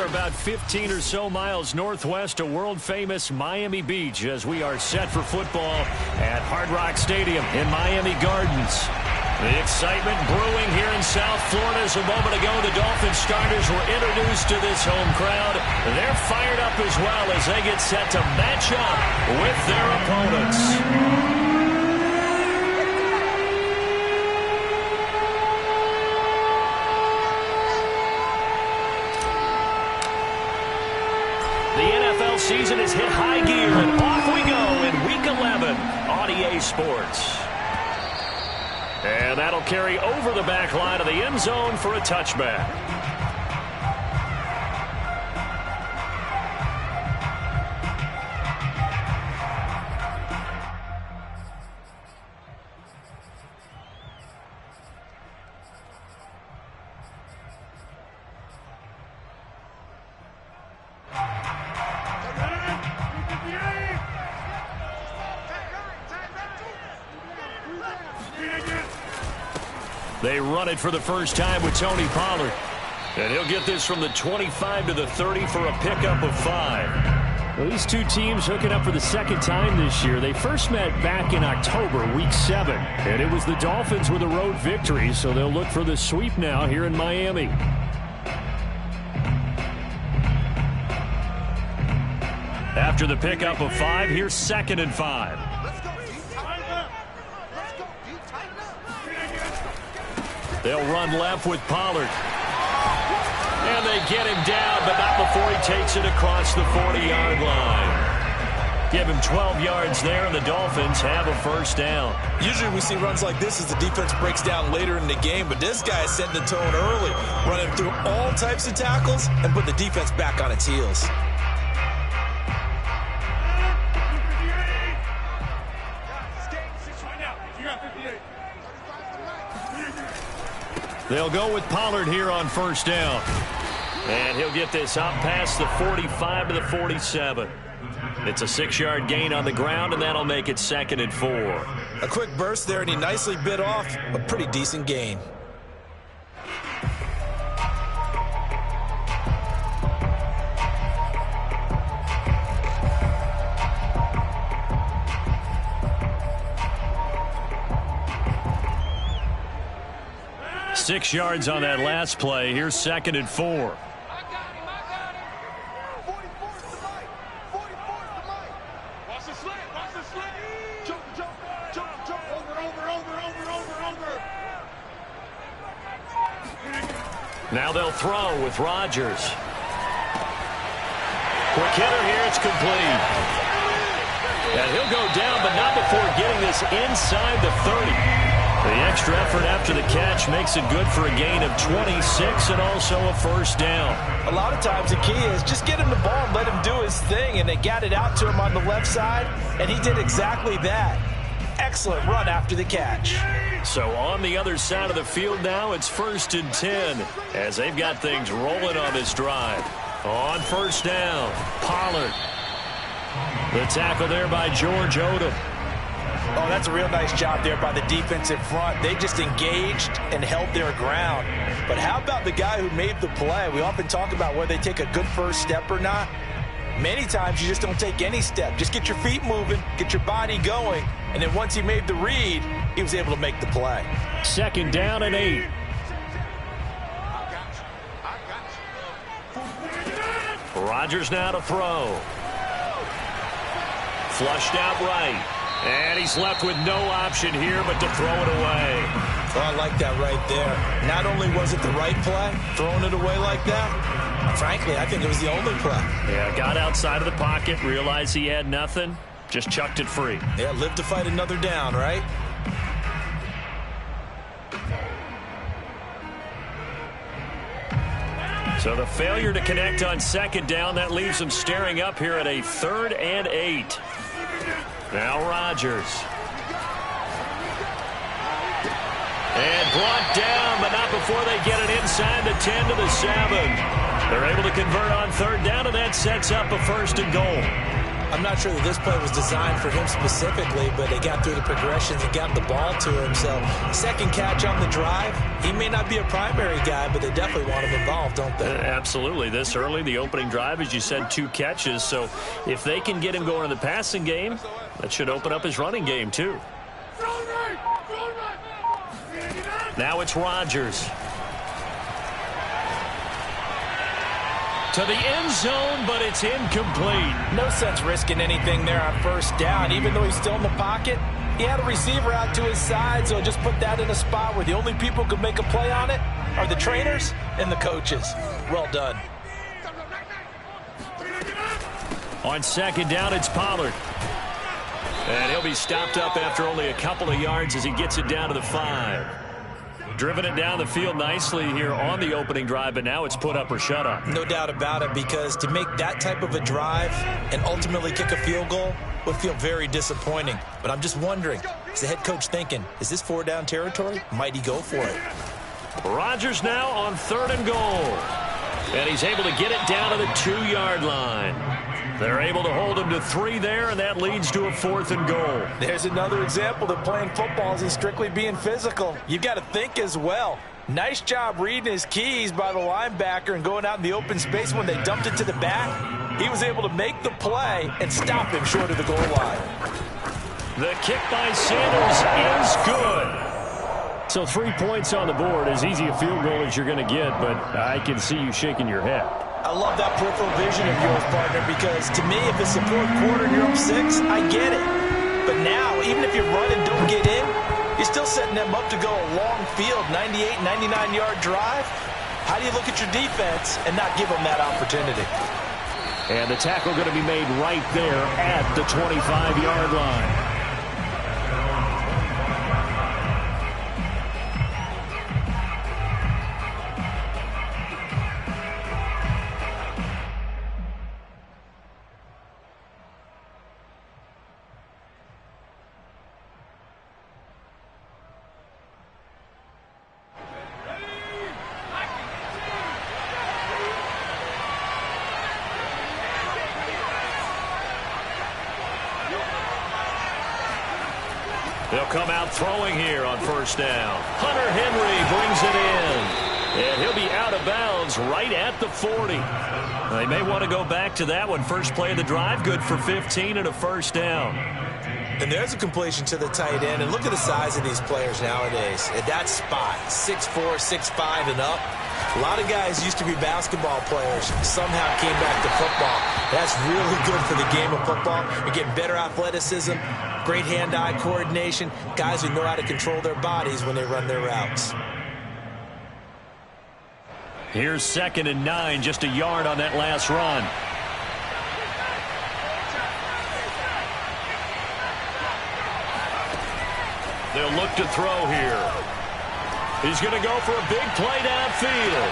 about 15 or so miles northwest of world-famous Miami Beach as we are set for football at Hard Rock Stadium in Miami Gardens. The excitement brewing here in South Florida as a moment ago the Dolphins starters were introduced to this home crowd. They're fired up as well as they get set to match up with their opponents. Season has hit high gear, and off we go in Week 11 on EA Sports. And that'll carry over the back line of the end zone for a touchback. They run it for the first time with Tony Pollard. And he'll get this from the 25 to the 30 for a pickup of 5. Well, these two teams hooking up for the second time this year. They first met back in October, Week 7. And it was the Dolphins with a road victory, so they'll look for the sweep now here in Miami. After the pickup of 5, here's 2nd and 5. They'll run left with Pollard. And they get him down, but not before he takes it across the 40-yard line. Give him 12 yards there, and the Dolphins have a first down. Usually we see runs like this as the defense breaks down later in the game, but this guy set the tone early, running through all types of tackles and put the defense back on its heels. They'll go with Pollard here on first down. And he'll get this up past the 45 to the 47. It's a 6-yard gain on the ground, and that'll make it 2nd and 4. A quick burst there, and he nicely bit off a pretty decent gain. Six yards on that last play. Here's 2nd and 4. I got him. 44 to Mike. 44 to Mike. Watch the slant. Watch the slant. Jump. Over. Now they'll throw with Rodgers. Quick hitter here. It's complete. And he'll go down, but not before getting this inside the 30. The extra effort after the catch makes it good for a gain of 26 and also a first down. A lot of times the key is just get him the ball and let him do his thing, and they got it out to him on the left side, and he did exactly that. Excellent run after the catch. So on the other side of the field now, it's 1st and 10 as they've got things rolling on this drive. On first down, Pollard. The tackle there by George Odom. Oh, that's a real nice job there by the defensive front. They just engaged and held their ground. But how about the guy who made the play? We often talk about whether they take a good first step or not. Many times you just don't take any step. Just get your feet moving, get your body going, and then once he made the read, he was able to make the play. 2nd down and 8. Rodgers now to throw. Flushed out right. And he's left with no option here but to throw it away. Oh, I like that right there. Not only was it the right play, throwing it away like that, frankly, I think it was the only play. Yeah, got outside of the pocket, realized he had nothing, just chucked it free. Yeah, live to fight another down, right? So the failure to connect on 2nd down, that leaves them staring up here at a 3rd and 8. Now Rodgers. And brought down, but not before they get it inside the 10 to the 7. They're able to convert on 3rd down, and that sets up a 1st and goal. I'm not sure that this play was designed for him specifically, but they got through the progressions and got the ball to him. So second catch on the drive, he may not be a primary guy, but they definitely want him involved, don't they? Absolutely. This early, the opening drive, as you said, 2 catches. So if they can get him going in the passing game, that should open up his running game too. Now it's Rodgers. To the end zone, but it's incomplete. No sense risking anything there on first down. Even though he's still in the pocket, he had a receiver out to his side, so just put that in a spot where the only people who can make a play on it are the trainers and the coaches. Well done. On second down, it's Pollard. And he'll be stopped up after only a couple of yards as he gets it down to the 5. Driven it down the field nicely here on the opening drive, but now it's put up or shut up. No doubt about it, because to make that type of a drive and ultimately kick a field goal would feel very disappointing. But I'm just wondering, is the head coach thinking, is this 4-down territory? Might he go for it? Rodgers now on 3rd and goal. And he's able to get it down to the 2-yard line. They're able to hold him to 3 there, and that leads to a 4th and goal. There's another example that playing football isn't strictly being physical. You've got to think as well. Nice job reading his keys by the linebacker and going out in the open space when they dumped it to the back. He was able to make the play and stop him short of the goal line. The kick by Sanders is good. So 3 points on the board, as easy a field goal as you're going to get, but I can see you shaking your head. I love that peripheral vision of yours, partner, because to me, if it's the 4th quarter and you're up 6, I get it. But now, even if you run and don't get in, you're still setting them up to go a long field, 98, 99-yard drive. How do you look at your defense and not give them that opportunity? And the tackle going to be made right there at the 25-yard line. They'll come out throwing here on 1st down. Hunter Henry brings it in. And he'll be out of bounds right at the 40. They may want to go back to that one. First play of the drive, good for 15 and a 1st down. And there's a completion to the tight end. And look at the size of these players nowadays. At that spot, 6'4", 6'5", and up. A lot of guys used to be basketball players, somehow came back to football. That's really good for the game of football. You're getting better athleticism, great hand-eye coordination, guys who know how to control their bodies when they run their routes. Here's 2nd and 9, just a yard on that last run. They'll look to throw here. He's going to go for a big play downfield.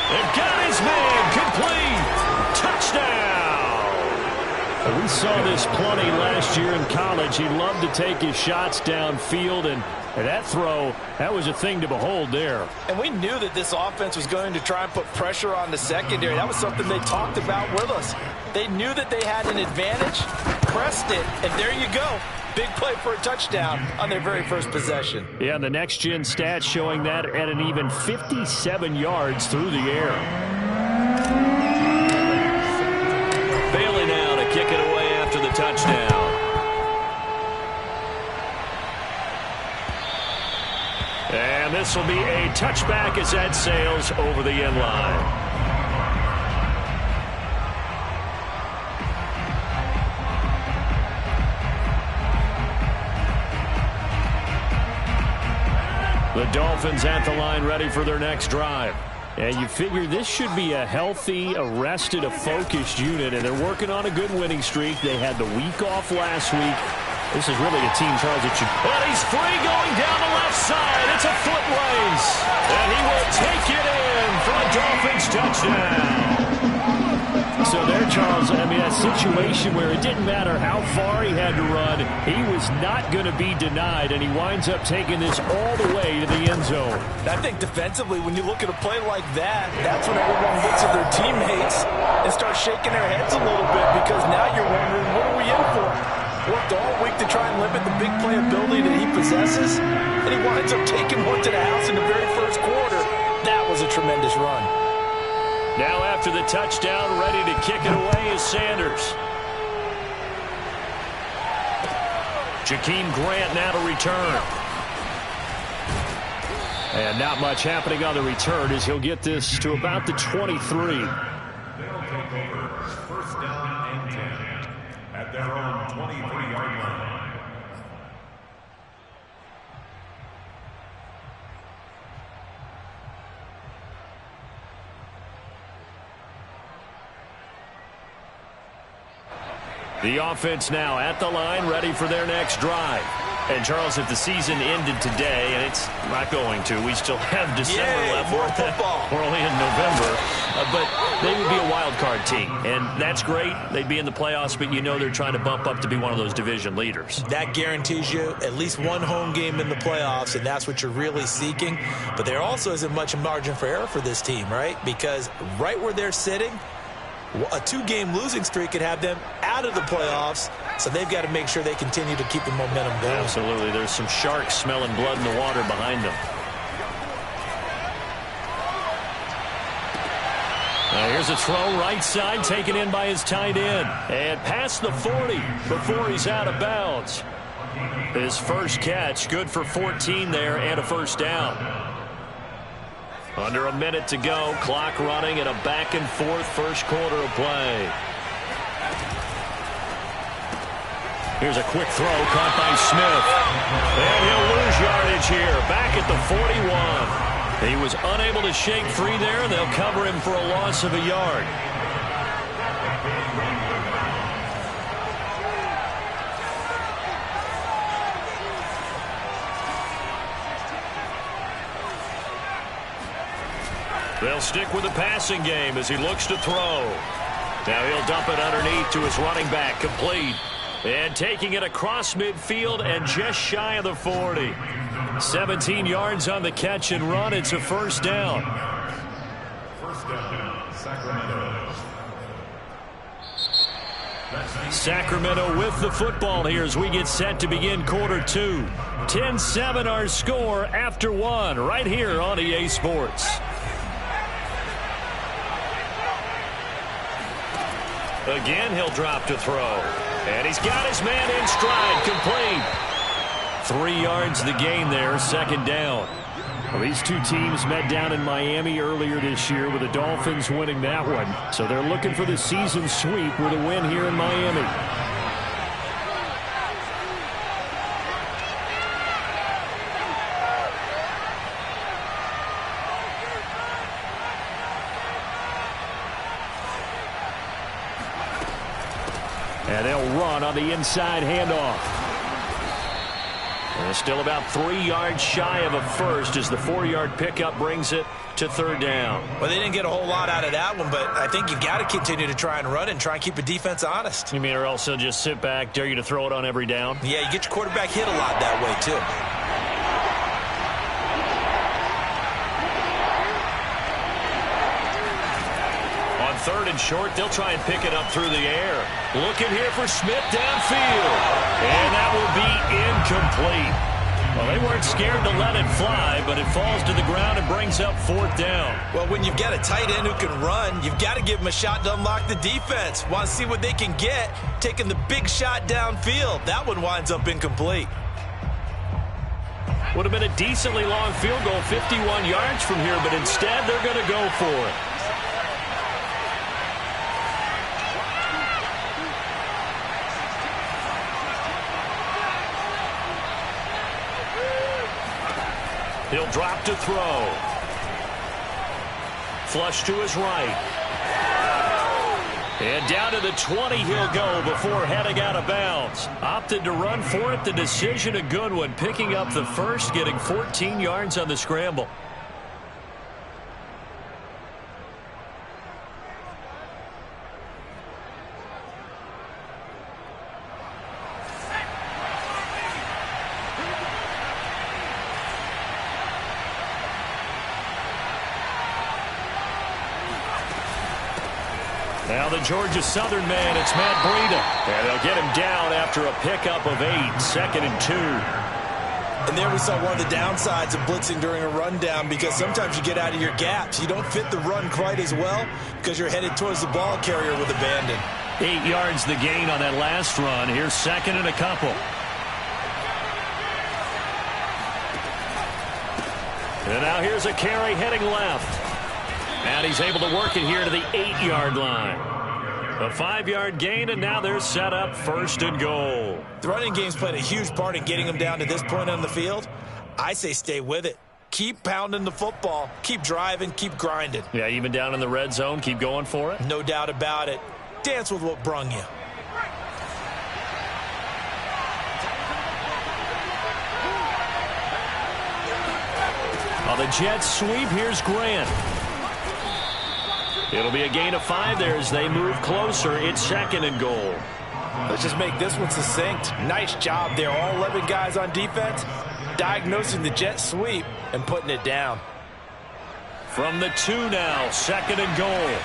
They've got his man complete. Touchdown. We saw this plenty last year in college. He loved to take his shots downfield, and that throw, that was a thing to behold there. And we knew that this offense was going to try and put pressure on the secondary. That was something they talked about with us. They knew that they had an advantage, pressed it, and there you go. Big play for a touchdown on their very first possession. Yeah, and the next-gen stats showing that at an even 57 yards through the air. Bailey now to kick it away after the touchdown. And this will be a touchback as that sails over the end line. The Dolphins at the line ready for their next drive. And you figure this should be a healthy, a rested, a focused unit, and they're working on a good winning streak. They had the week off last week. This is really a team, Charles, that should... And he's free going down the left side. It's a foot race. And he will take it in for a Dolphins touchdown. So there, Charles, I mean, that situation where it didn't matter how far he had to run, he was not going to be denied, and he winds up taking this all the way to the end zone. I think defensively, when you look at a play like that, that's when everyone looks at their teammates and starts shaking their heads a little bit, because now you're wondering, what are we in for? Worked all week to try and limit the big play ability that he possesses, and he winds up taking one to the house in the very first quarter. That was a tremendous run. Now after the touchdown, ready to kick it away is Sanders. Jakeem Grant now to return. And not much happening on the return as he'll get this to about the 23. They'll take over first down and 10 at their own 23-yard line. The offense now at the line, ready for their next drive. And, Charles, if the season ended today, and it's not going to, we still have December left. More football. We're only in November. But they would be a wild card team, and that's great. They'd be in the playoffs, but you know they're trying to bump up to be one of those division leaders. That guarantees you at least one home game in the playoffs, and that's what you're really seeking. But there also isn't much margin for error for this team, right? Because right where they're sitting, a two-game losing streak could have them out of the playoffs, so they've got to make sure they continue to keep the momentum going. Absolutely. There's some sharks smelling blood in the water behind them. Here's a throw right side, taken in by his tight end. And past the 40 before he's out of bounds. His first catch, good for 14 there and a first down. Under a minute to go, clock running in a back-and-forth first quarter of play. Here's a quick throw caught by Smith. And he'll lose yardage here, back at the 41. He was unable to shake free there, and they'll cover him for a loss of a yard. They'll stick with the passing game as he looks to throw. Now he'll dump it underneath to his running back, complete. And taking it across midfield and just shy of the 40. 17 yards on the catch and run. It's a first down. First down, Sacramento. Sacramento with the football here as we get set to begin quarter two. 10-7 our score after one right here on EA Sports. Again, he'll drop to throw. And he's got his man in stride, complete. 3 yards the gain there, second down. Well, these two teams met down in Miami earlier this year with the Dolphins winning that one. So they're looking for the season sweep with a win here in Miami. And they'll run on the inside handoff. And still about 3 yards shy of a first as the 4-yard pickup brings it to third down. Well, they didn't get a whole lot out of that one, but I think you've got to continue to try and run and try and keep the defense honest. You mean, or else they'll just sit back, dare you to throw it on every down? Yeah, you get your quarterback hit a lot that way, too. On third and short, they'll try and pick it up through the air. Looking here for Smith downfield. And that will be incomplete. Well, they weren't scared to let it fly, but it falls to the ground and brings up fourth down. Well, when you've got a tight end who can run, you've got to give him a shot to unlock the defense. Want to see what they can get, taking the big shot downfield. That one winds up incomplete. Would have been a decently long field goal, 51 yards from here, but instead they're going to go for it. He'll drop to throw. Flush to his right. And down to the 20 he'll go before heading out of bounds. Opted to run for it. The decision a good one. Picking up the first, getting 14 yards on the scramble. Now the Georgia Southern man, it's Matt Breida. And they'll get him down after a pickup of 8, 2nd and 2. And there we saw one of the downsides of blitzing during a rundown, because sometimes you get out of your gaps. You don't fit the run quite as well because you're headed towards the ball carrier with abandon. 8 yards the gain on that last run. Here's 2nd and a couple. And now here's a carry heading left. And he's able to work it here to the 8-yard line. A 5-yard gain, and now they're set up 1st and goal. The running game's played a huge part in getting them down to this point on the field. I say stay with it. Keep pounding the football. Keep driving. Keep grinding. Yeah, even down in the red zone, keep going for it. No doubt about it. Dance with what brung you. On the Jets sweep, here's Grant. It'll be a gain of 5 there as they move closer. It's 2nd and goal. Let's just make this one succinct. Nice job there. All 11 guys on defense diagnosing the jet sweep and putting it down. From the 2 now, 2nd and goal.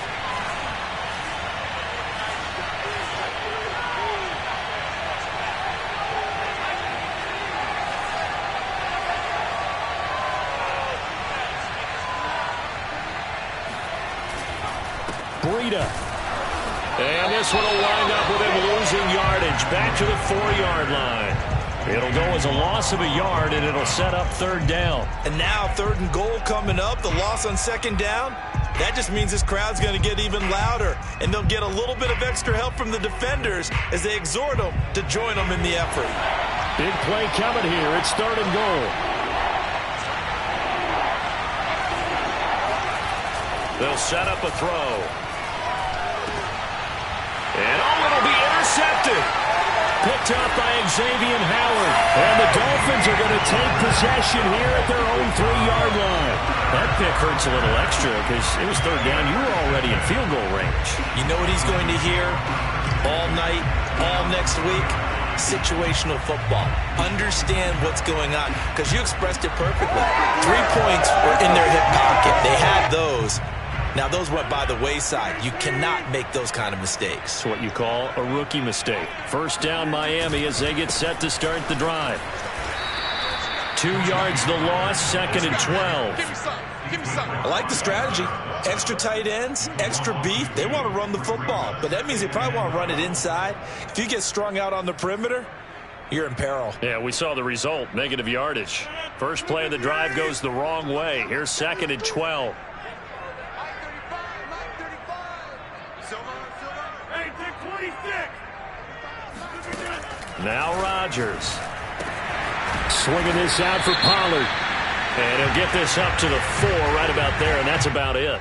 Breida. And this one will wind up with him losing yardage. Back to the 4-yard line. It'll go as a loss of a yard, and it'll set up 3rd down. And now 3rd and goal coming up. The loss on 2nd down. That just means this crowd's going to get even louder. And they'll get a little bit of extra help from the defenders as they exhort them to join them in the effort. Big play coming here. It's 3rd and goal. They'll set up a throw. And it'll be intercepted. Picked up by Xavier Howard. And the Dolphins are going to take possession here at their own 3-yard line. That pick hurts a little extra because it was 3rd down. You were already in field goal range. You know what he's going to hear all night, all next week? Situational football. Understand what's going on, because you expressed it perfectly. 3 points were in their hip pocket. They had those. Now, those went by the wayside. You cannot make those kind of mistakes. It's what you call a rookie mistake. 1st down, Miami, as they get set to start the drive. 2 yards the loss, 2nd and 12. Give me something. I like the strategy. Extra tight ends, extra beef. They want to run the football, but that means they probably want to run it inside. If you get strung out on the perimeter, you're in peril. Yeah, we saw the result, negative yardage. First play of the drive goes the wrong way. Here's 2nd and 12. Now Rodgers. Swinging this out for Pollard. And he'll get this up to the 4 right about there, and that's about it.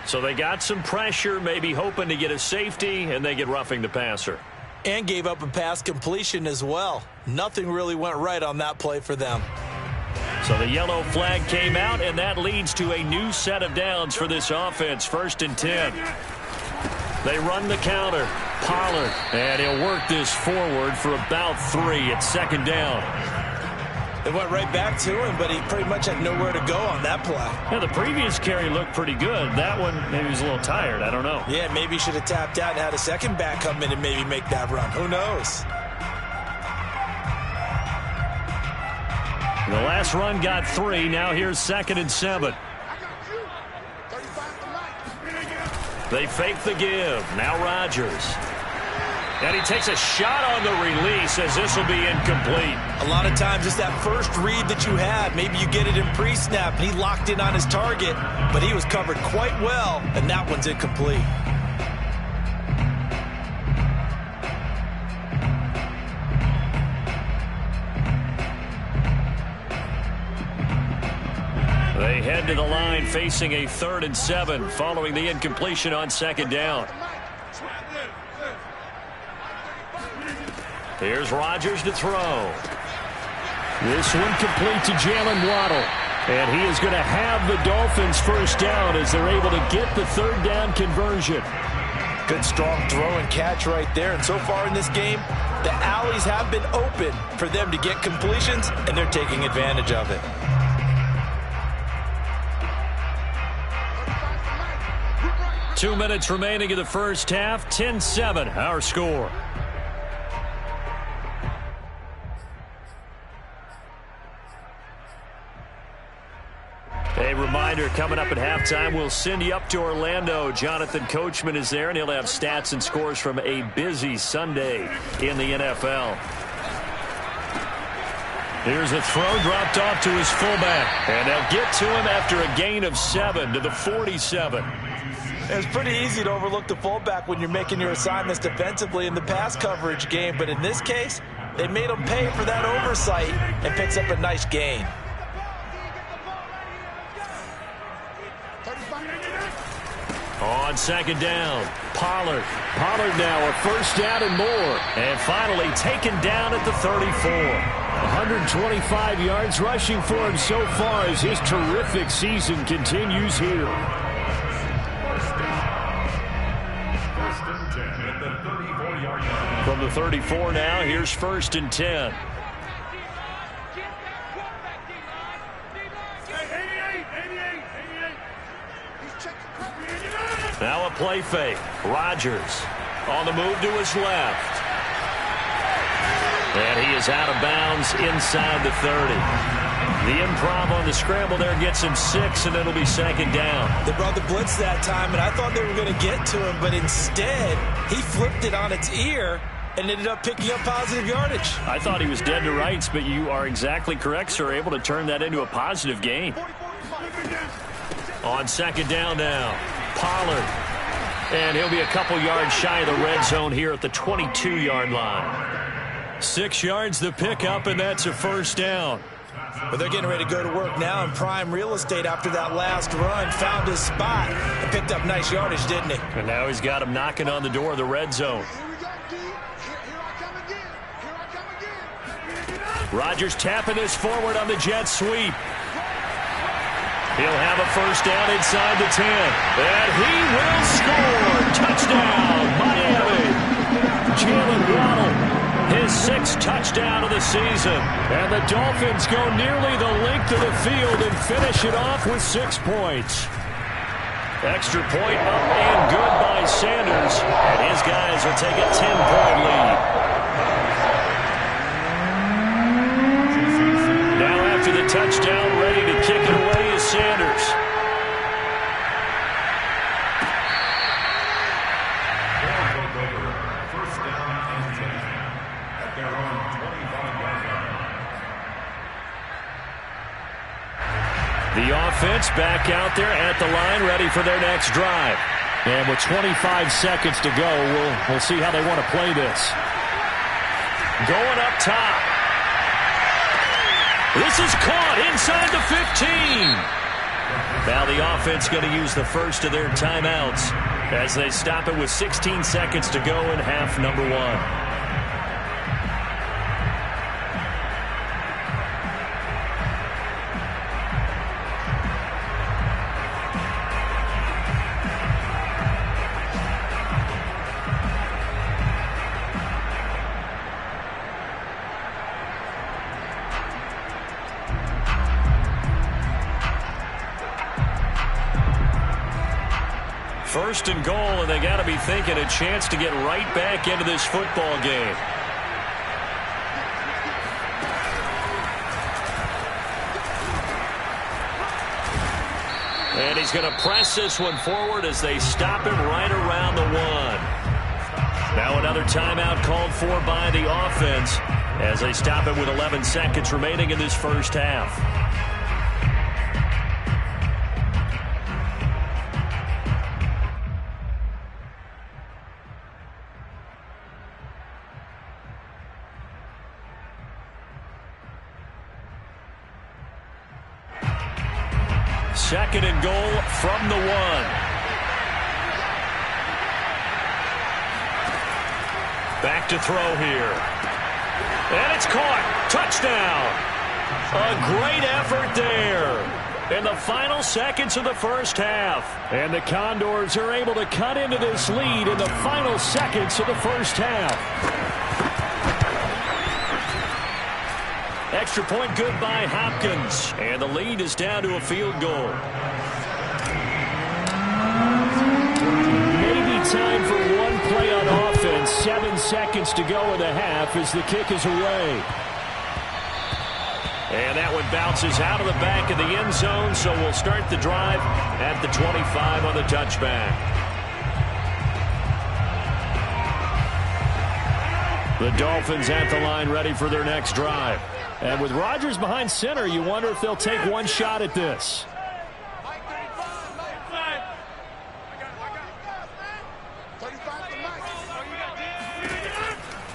So they got some pressure, maybe hoping to get a safety, and they get roughing the passer. And gave up a pass completion as well. Nothing really went right on that play for them. So the yellow flag came out, and that leads to a new set of downs for this offense. 1st and 10. They run the counter. Pollard. And he'll work this forward for about 3 at 2nd down. It went right back to him, but he pretty much had nowhere to go on that play. Yeah, the previous carry looked pretty good. That one, maybe he was a little tired. I don't know. Yeah, maybe he should have tapped out and had a second back come in and maybe make that run. Who knows? The last run got 3. Now here's 2nd and 7. They fake the give. Now Rodgers. And he takes a shot on the release as this will be incomplete. A lot of times it's that first read that you had. Maybe you get it in pre-snap, and he locked in on his target, but he was covered quite well, and that one's incomplete. They head to the line facing a 3rd and 7 following the incompletion on 2nd down. Here's Rodgers to throw. This one complete to Jalen Waddle. And he is going to have the Dolphins 1st down as they're able to get the 3rd down conversion. Good strong throw and catch right there. And so far in this game, the alleys have been open for them to get completions, and they're taking advantage of it. 2 minutes remaining in the first half. 10-7, our score. A reminder, coming up at halftime, we'll send you up to Orlando. Jonathan Coachman is there, and he'll have stats and scores from a busy Sunday in the NFL. Here's a throw dropped off to his fullback, and they'll get to him after a gain of 7 to the 47. It's pretty easy to overlook the fullback when you're making your assignments defensively in the pass coverage game, but in this case, they made him pay for that oversight and picks up a nice gain. On second down, Pollard. Pollard now a first down and more. And finally taken down at the 34. 125 yards rushing for him so far as his terrific season continues here. From the 34 now, here's 1st and 10. Now a play fake. Rodgers on the move to his left. And he is out of bounds inside the 30. The improv on the scramble there gets him 6, and it'll be second down. They brought the blitz that time, and I thought they were going to get to him, but instead he flipped it on its ear and ended up picking up positive yardage. I thought he was dead to rights, but you are exactly correct, sir. Able to turn that into a positive gain. On second down now, Pollard. And he'll be a couple yards shy of the red zone here at the 22-yard line. 6 yards the pickup, and that's a first down. But they're getting ready to go to work now in prime real estate after that last run. Found his spot and picked up nice yardage, didn't he? And now he's got him knocking on the door of the red zone. Rodgers tapping this forward on the jet sweep. He'll have a first down inside the 10. And he will score. Touchdown, Miami. Jalen Waddle, his 6th touchdown of the season. And the Dolphins go nearly the length of the field and finish it off with 6 points. Extra point up and good by Sanders. And his guys will take a 10-point lead. Now after the touchdown, ready to kick it away is Sanders. First down and 10 at their own 25-yard line. The offense back out there at the line, ready for their next drive. And with 25 seconds to go, we'll see how they want to play this. Going up top. This is caught inside the 15. Now the offense going to use the first of their timeouts as they stop it with 16 seconds to go in half number 1. First and goal, and they got to be thinking a chance to get right back into this football game. And he's going to press this one forward as they stop him right around the 1. Now another timeout called for by the offense as they stop it with 11 seconds remaining in this first half. Second and goal from the 1. Back to throw here. And it's caught. Touchdown. A great effort there in the final seconds of the first half. And the Condors are able to cut into this lead in the final seconds of the first half. Extra point good by Hopkins. And the lead is down to a field goal. seconds to go in the half as the kick is away. And that one bounces out of the back of the end zone, so we'll start the drive at the 25 on the touchback. The Dolphins at the line ready for their next drive. And with Rodgers behind center, you wonder if they'll take one shot at this.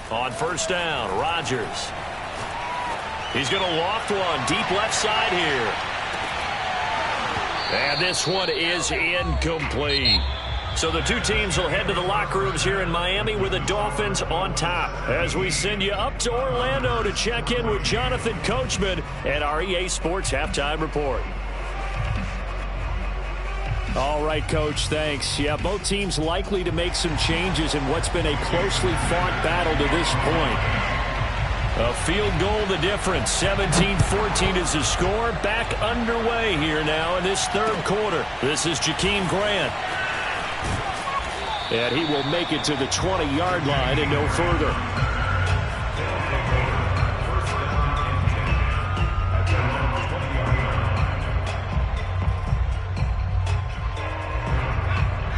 On first down, Rodgers. He's going to loft one deep left side here. And this one is incomplete. So the two teams will head to the locker rooms here in Miami with the Dolphins on top. As we send you up to Orlando to check in with Jonathan Coachman at our EA Sports Halftime Report. All right, Coach, thanks. Yeah, both teams likely to make some changes in what's been a closely fought battle to this point. A field goal the difference. 17-14 is the score. Back underway here now in this third quarter. This is Jakeem Grant. And he will make it to the 20-yard line and no further.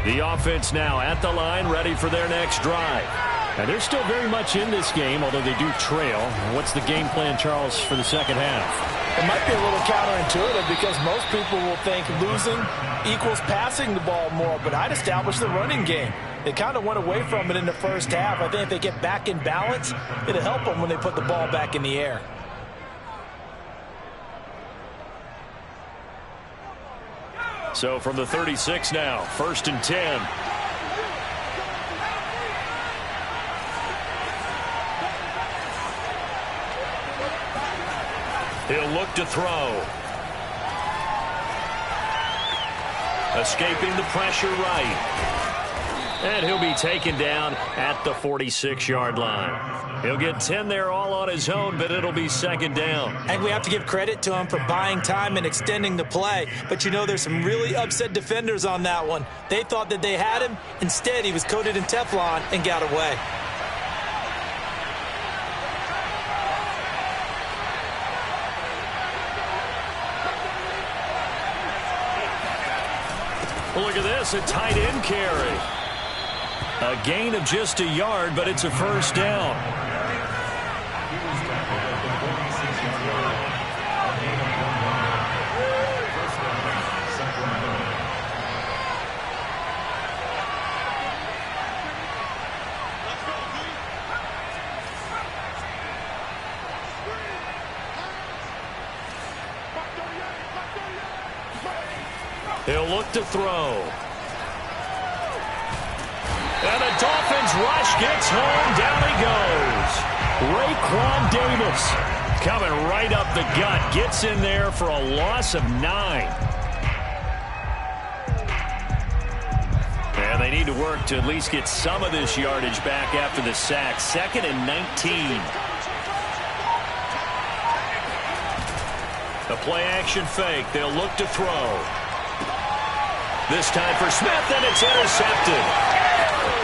The offense now at the line, ready for their next drive. And they're still very much in this game, although they do trail. What's the game plan, Charles, for the second half? It might be a little counterintuitive because most people will think losing equals passing the ball more, but I'd establish the running game. They kind of went away from it in the first half. I think if they get back in balance, it'll help them when they put the ball back in the air. So from the 36 now, 1st and 10. He'll look to throw. Escaping the pressure right. And he'll be taken down at the 46-yard line. He'll get 10 there all on his own, but it'll be second down. I think we have to give credit to him for buying time and extending the play. But, you know, there's some really upset defenders on that one. They thought that they had him. Instead, he was coated in Teflon and got away. Look at this, a tight end carry. A gain of just a yard, but it's a first down. He'll look to throw. And the Dolphins rush gets home. Down he goes. Raekwon Davis coming right up the gut. Gets in there for a loss of 9. And they need to work to at least get some of this yardage back after the sack. 2nd and 19. A play-action fake. They'll look to throw. This time for Smith, and it's intercepted.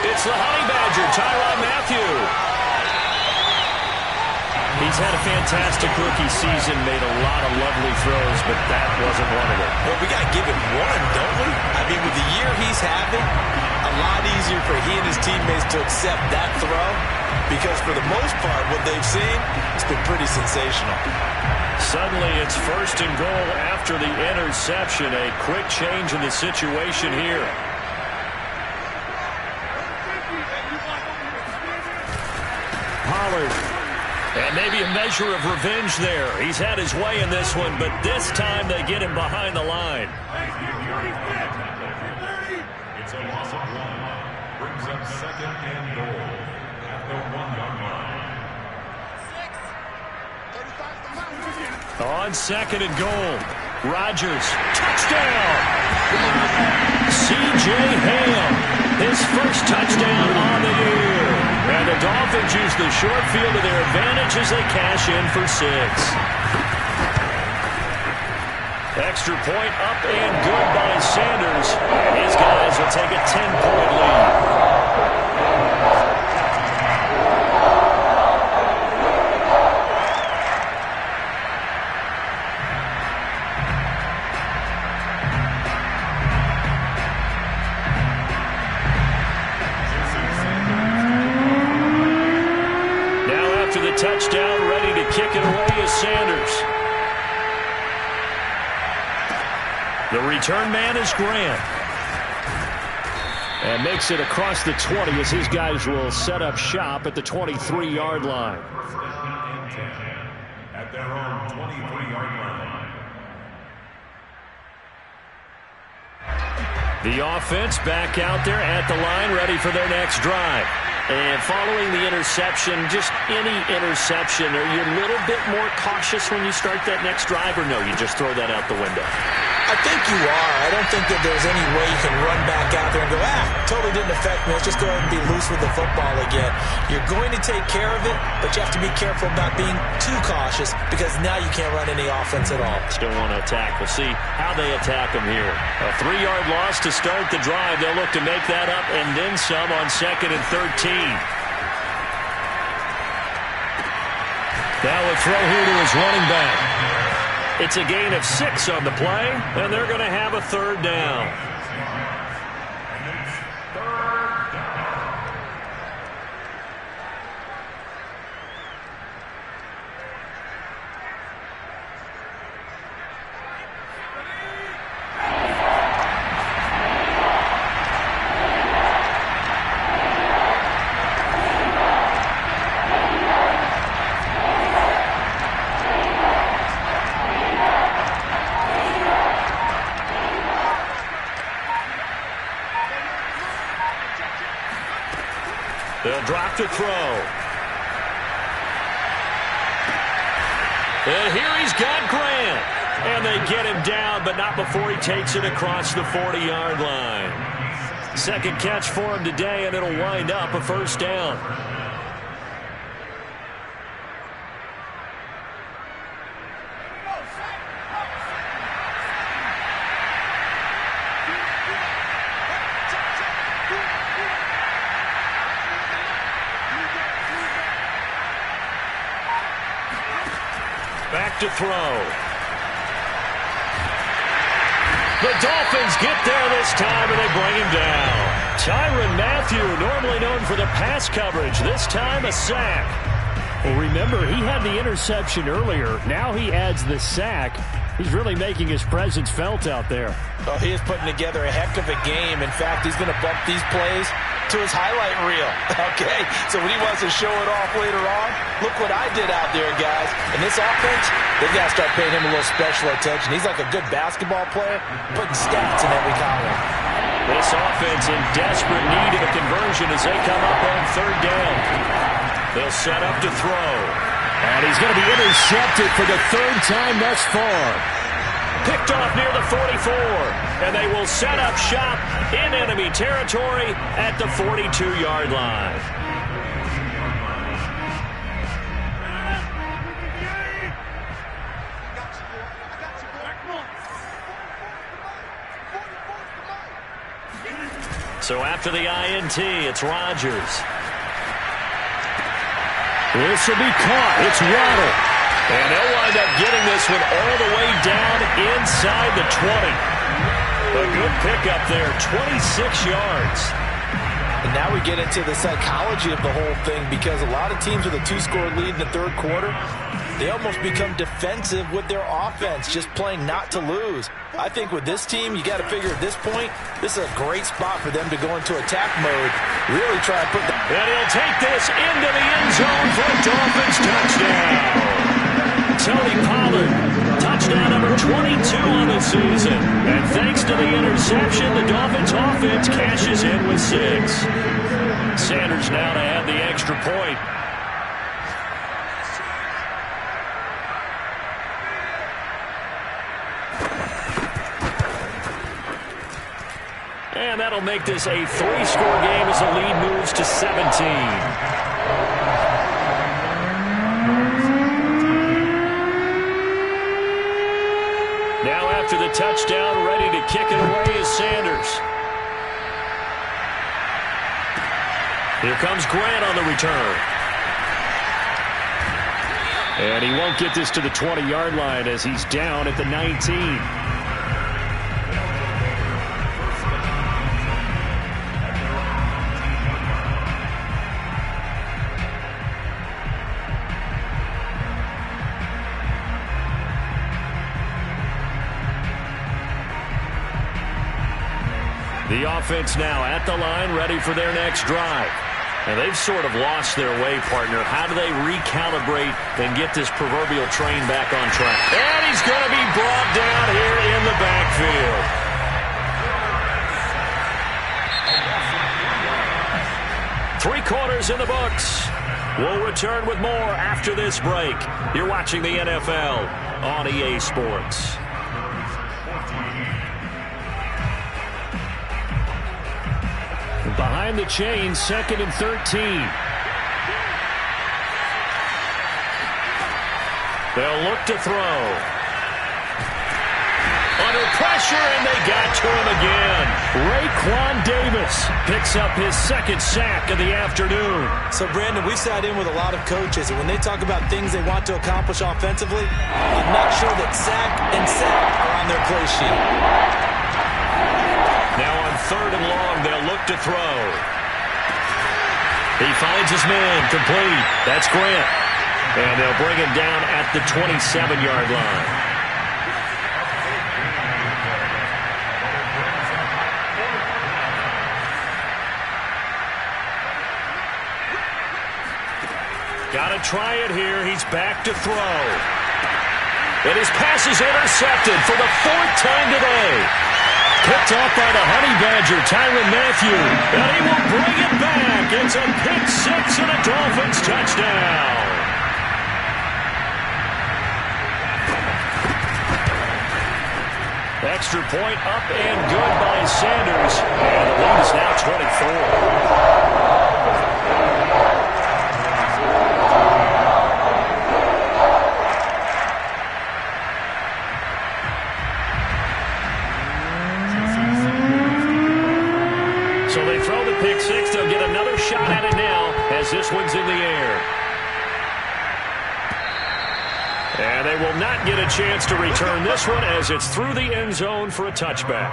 It's the Honey Badger, Tyrann Mathieu. He's had a fantastic rookie season, made a lot of lovely throws, but that wasn't one of them. Well, we got to give him one, don't we? I mean, with the year he's having, a lot easier for he and his teammates to accept that throw because for the most part, what they've seen, it's been pretty sensational. Suddenly, it's 1st and goal after the interception. A quick change in the situation here. Pollard. And maybe a measure of revenge there. He's had his way in this one, but this time they get him behind the line. It's a loss of 1. Brings up 2nd and goal at the 1-yard line. On 2nd and goal, Rodgers, touchdown! C.J. Ham, his first touchdown on the year. And the Dolphins use the short field to their advantage as they cash in for 6. Extra point up and good by Sanders. His guys will take a 10-point lead. Sanders. The return man is Grant. And makes it across the 20 as his guys will set up shop at the 23-yard line. First down and 10 at their own 23-yard line. The offense back out there at the line, ready for their next drive. And following the interception, just any interception, are you a little bit more cautious when you start that next drive, or no, you just throw that out the window? I think you are. I don't think that there's any way you can run back out there and go, totally didn't affect me. Let's just go ahead and be loose with the football again. You're going to take care of it, but you have to be careful about being too cautious because now you can't run any offense at all. Still want to attack. We'll see how they attack them here. A 3-yard loss to start the drive. They'll look to make that up and then some on 2nd and 13. Now a throw here to his running back. It's a gain of 6 on the play, and they're going to have a 3rd down. They'll drop to throw. And here he's got Grant. And they get him down, but not before he takes it across the 40-yard line. 2nd catch for him today, and it'll wind up a 1st down. Back to throw. The Dolphins get there this time, and they bring him down. Tyrann Mathieu, normally known for the pass coverage, this time a sack. Well, remember, he had the interception earlier. Now he adds the sack. He's really making his presence felt out there. Oh, he is putting together a heck of a game. In fact, he's going to bump these plays to his highlight reel. Okay, so when he wants to show it off later on, look what I did out there, guys. And this offense, they've got to start paying him a little special attention. He's like a good basketball player, putting stats in every column. This offense in desperate need of a conversion as they come up on 3rd down. They'll set up to throw. And he's going to be intercepted for the 3rd time thus far. Picked off near the 44. And they will set up shop in enemy territory at the 42-yard line. So after the INT, it's Rodgers. This will be caught. It's Waddle. And they'll wind up getting this one all the way down inside the 20. A good pickup there, 26 yards. And now we get into the psychology of the whole thing because a lot of teams with a 2-score lead in the 3rd quarter, they almost become defensive with their offense, just playing not to lose. I think with this team, you got to figure at this point, this is a great spot for them to go into attack mode, really try to put the... And he'll take this into the end zone for a Dolphins touchdown. Tony Pollard, touchdown number 22 on the season. And thanks to the interception, the Dolphins offense cashes in with 6. Sanders now to add the extra point. And that'll make this a 3-score game as the lead moves to 17. Now after the touchdown, ready to kick it away is Sanders. Here comes Grant on the return. And he won't get this to the 20-yard line as he's down at the 19. offense now at the line, ready for their next drive. And they've sort of lost their way, partner. How do they recalibrate and get this proverbial train back on track? And he's going to be brought down here in the backfield. Three quarters in the books. We'll return with more after this break. You're watching the NFL on EA Sports. Behind the chains, 2nd and 13. They'll look to throw. Under pressure, and they got to him again. Raekwon Davis picks up his 2nd sack of the afternoon. So, Brandon, we sat in with a lot of coaches, and when they talk about things they want to accomplish offensively, I'm not sure that sack and sack are on their play sheet. Now on 3rd and long, they'll look to throw. He finds his man, complete. That's Grant. And they'll bring him down at the 27-yard line. Got to try it here. He's back to throw. And his pass is intercepted for the 4th time today. Picked off by the Honey Badger, Tyrann Mathieu. And he will bring it back. It's a pick 6 and a Dolphins touchdown. Extra point up and good by Sanders. And the lead is now 24. So they throw the pick 6. They'll get another shot at it now as this one's in the air. And they will not get a chance to return this one as it's through the end zone for a touchback.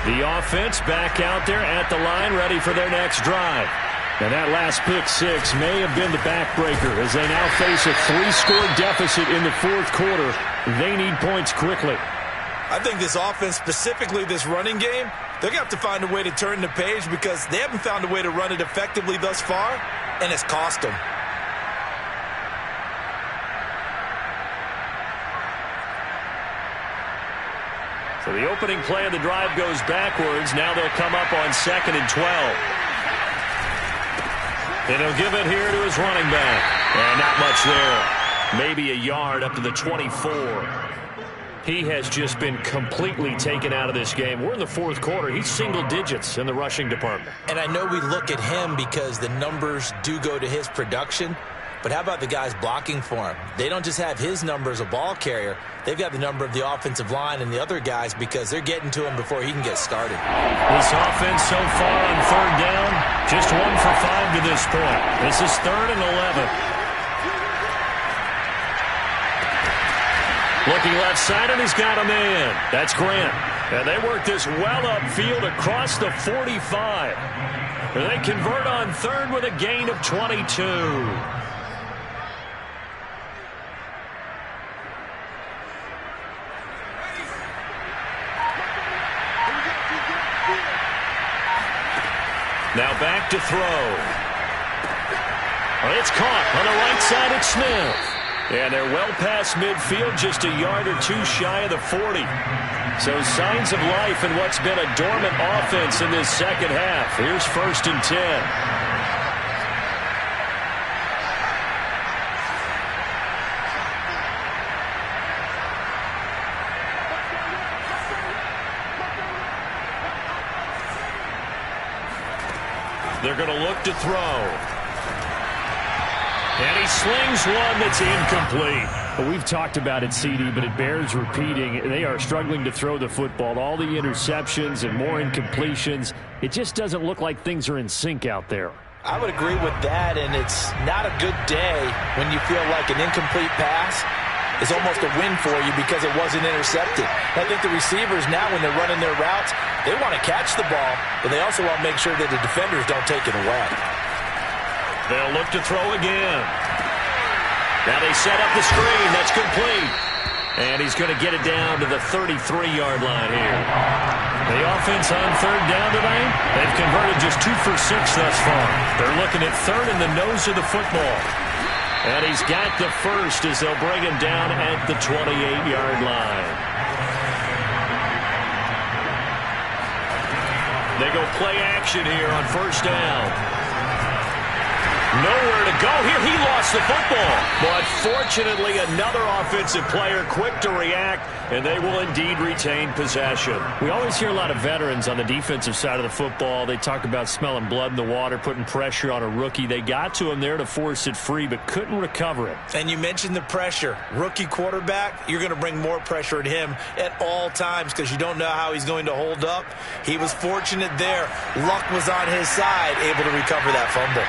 The offense back out there at the line, ready for their next drive. And that last pick 6 may have been the backbreaker as they now face a 3-score deficit in the 4th quarter. They need points quickly. I think this offense, specifically this running game, they're going to have to find a way to turn the page because they haven't found a way to run it effectively thus far, and it's cost them. So the opening play of the drive goes backwards. Now they'll come up on 2nd and 12. And he'll give it here to his running back. And not much there. Maybe a yard up to the 24. He has just been completely taken out of this game. We're in the 4th quarter. He's single digits in the rushing department. And I know we look at him because the numbers do go to his production. But how about the guys blocking for him? They don't just have his number as a ball carrier. They've got the number of the offensive line and the other guys because they're getting to him before he can get started. This offense so far on 3rd down, just 1 for 5 to this point. This is 3rd and 11. Looking left side, and he's got a man. That's Grant. And they work this well upfield across the 45. And they convert on 3rd with a gain of 22. Now back to throw. Well, it's caught on the right side at Smith. And they're well past midfield, just a yard or 2 shy of the 40. So signs of life in what's been a dormant offense in this 2nd half. Here's 1st and 10. They're going to look to throw. And he slings one that's incomplete. Well, we've talked about it, CD, but it bears repeating. They are struggling to throw the football. All the interceptions and more incompletions. It just doesn't look like things are in sync out there. I would agree with that, and it's not a good day when you feel like an incomplete pass is almost a win for you because it wasn't intercepted. I think the receivers now, when they're running their routes, they want to catch the ball, but they also want to make sure that the defenders don't take it away. They'll look to throw again. Now they set up the screen. That's complete. And he's going to get it down to the 33-yard line here. The offense on third down tonight, they've converted just 2 for 6 thus far. They're looking at third in the nose of the football. And he's got the first as they'll bring him down at the 28-yard line. They go play action here on first down. Nowhere to go here. He lost the football. But fortunately, another offensive player quick to react, and they will indeed retain possession. We always hear a lot of veterans on the defensive side of the football. They talk about smelling blood in the water, putting pressure on a rookie. They got to him there to force it free, but couldn't recover it. And you mentioned the pressure. Rookie quarterback, you're going to bring more pressure at him at all times because you don't know how he's going to hold up. He was fortunate there. Luck was on his side, able to recover that fumble.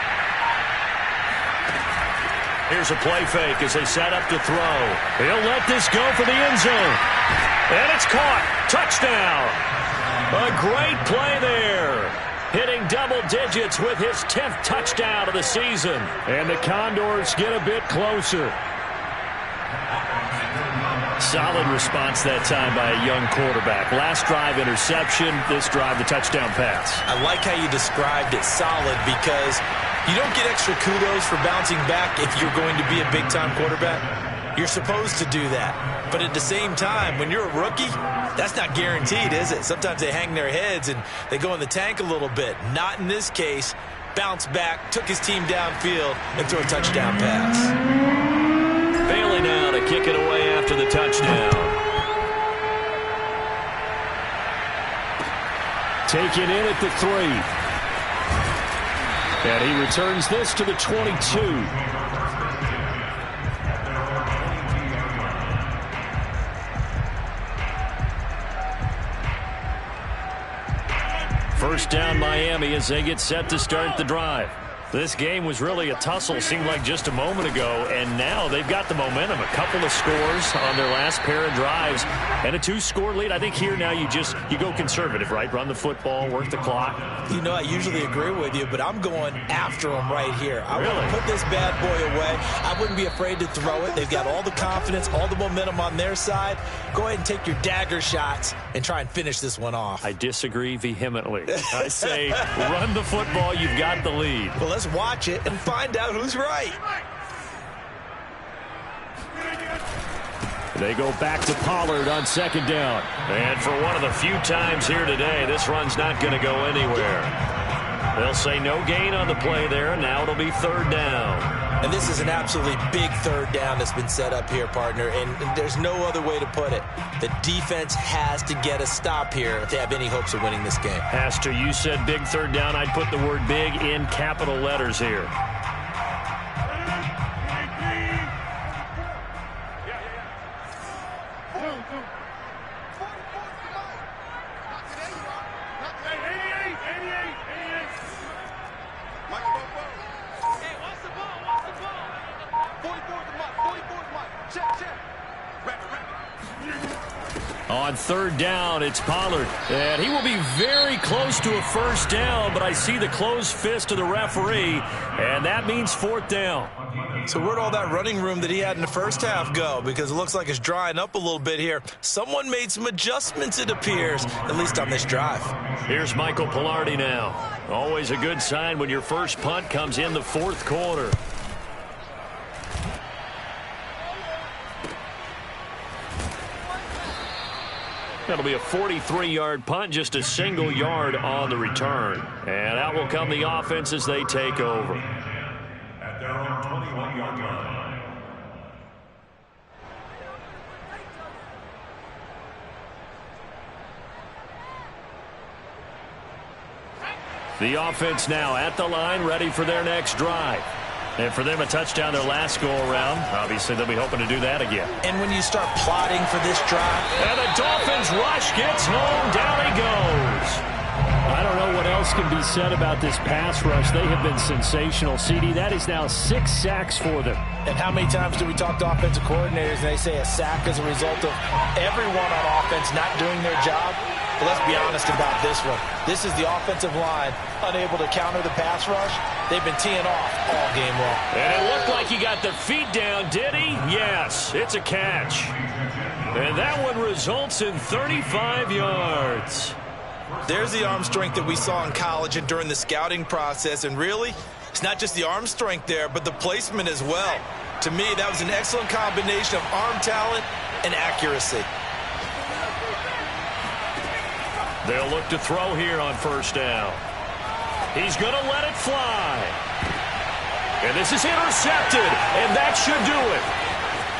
Here's a play fake as they set up to throw. He'll let this go for the end zone. And it's caught. Touchdown. A great play there. Hitting double digits with his 10th touchdown of the season. And the Condors get a bit closer. Solid response that time by a young quarterback. Last drive interception, this drive the touchdown pass. I like how you described it, solid, because you don't get extra kudos for bouncing back if you're going to be a big-time quarterback. You're supposed to do that. But at the same time, when you're a rookie, that's not guaranteed, is it? Sometimes they hang their heads and they go in the tank a little bit. Not in this case. Bounce back, took his team downfield, and threw a touchdown pass. Bailey now to kick it away after the touchdown. Taken in at the 3. And he returns this to the 22. First down Miami as they get set to start the drive. This game was really a tussle, seemed like just a moment ago, and now they've got the momentum. A couple of scores on their last pair of drives and a 2-score lead. I think here now you go conservative, right? Run the football, work the clock. You know, I usually agree with you, but I'm going after them right here. I want to put this bad boy away. I wouldn't be afraid to throw it. They've got all the confidence, all the momentum on their side. Go ahead and take your dagger shots and try and finish this one off. I disagree vehemently. I say run the football. You've got the lead. Well, let's watch it and find out who's right. They go back to Pollard on second down. And for one of the few times here today, this run's not going to go anywhere. They'll say no gain on the play there. Now it'll be third down. And this is an absolutely big third down that's been set up here, partner. And there's no other way to put it. The defense has to get a stop here if they have any hopes of winning this game. Has to. You said big third down. I'd put the word big in capital letters here. On third down, it's Pollard. And he will be very close to a first down, but I see the closed fist of the referee, and that means fourth down. So where'd all that running room that he had in the first half go? Because it looks like it's drying up a little bit here. Someone made some adjustments, it appears, at least on this drive. Here's Michael Pilardi now. Always a good sign when your first punt comes in the fourth quarter. That'll be a 43-yard punt, just a single yard on the return. And out will come the offense as they take over. At their own 21-yard line. The offense now at the line, ready for their next drive. And for them, a touchdown their last go-around. Obviously, they'll be hoping to do that again. And when you start plotting for this drive. And the Dolphins rush gets home. Down he goes. I don't know what else can be said about this pass rush. They have been sensational, CD. That is now 6 sacks for them. And how many times do we talk to offensive coordinators and they say a sack as a result of everyone on offense not doing their job? But let's be honest about this one. This is the offensive line unable to counter the pass rush. They've been teeing off all game long. And it looked like he got the feet down, did he? Yes, it's a catch. And that one results in 35 yards. There's the arm strength that we saw in college and during the scouting process. And really, it's not just the arm strength there, but the placement as well. To me, that was an excellent combination of arm talent and accuracy. They'll look to throw here on first down. He's going to let it fly. And this is intercepted, and that should do it.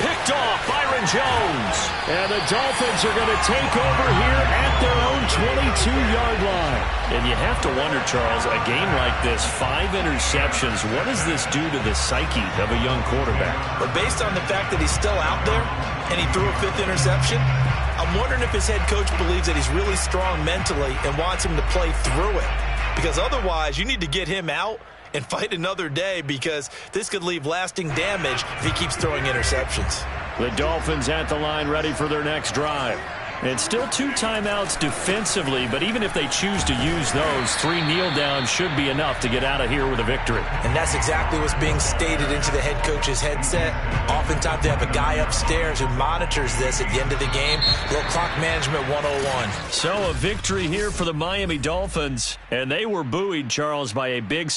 Picked off Byron Jones. And the Dolphins are going to take over here at their own 22-yard line. And you have to wonder, Charles, a game like this, 5 interceptions, what does this do to the psyche of a young quarterback? But based on the fact that he's still out there and he threw a 5th interception, I'm wondering if his head coach believes that he's really strong mentally and wants him to play through it. Because otherwise, you need to get him out and fight another day, because this could leave lasting damage if he keeps throwing interceptions. The Dolphins at the line ready for their next drive. And still 2 timeouts defensively, but even if they choose to use those, 3 kneel downs should be enough to get out of here with a victory. And that's exactly what's being stated into the head coach's headset. Oftentimes they have a guy upstairs who monitors this at the end of the game. Little clock management 101. So a victory here for the Miami Dolphins, and they were buoyed, Charles, by a big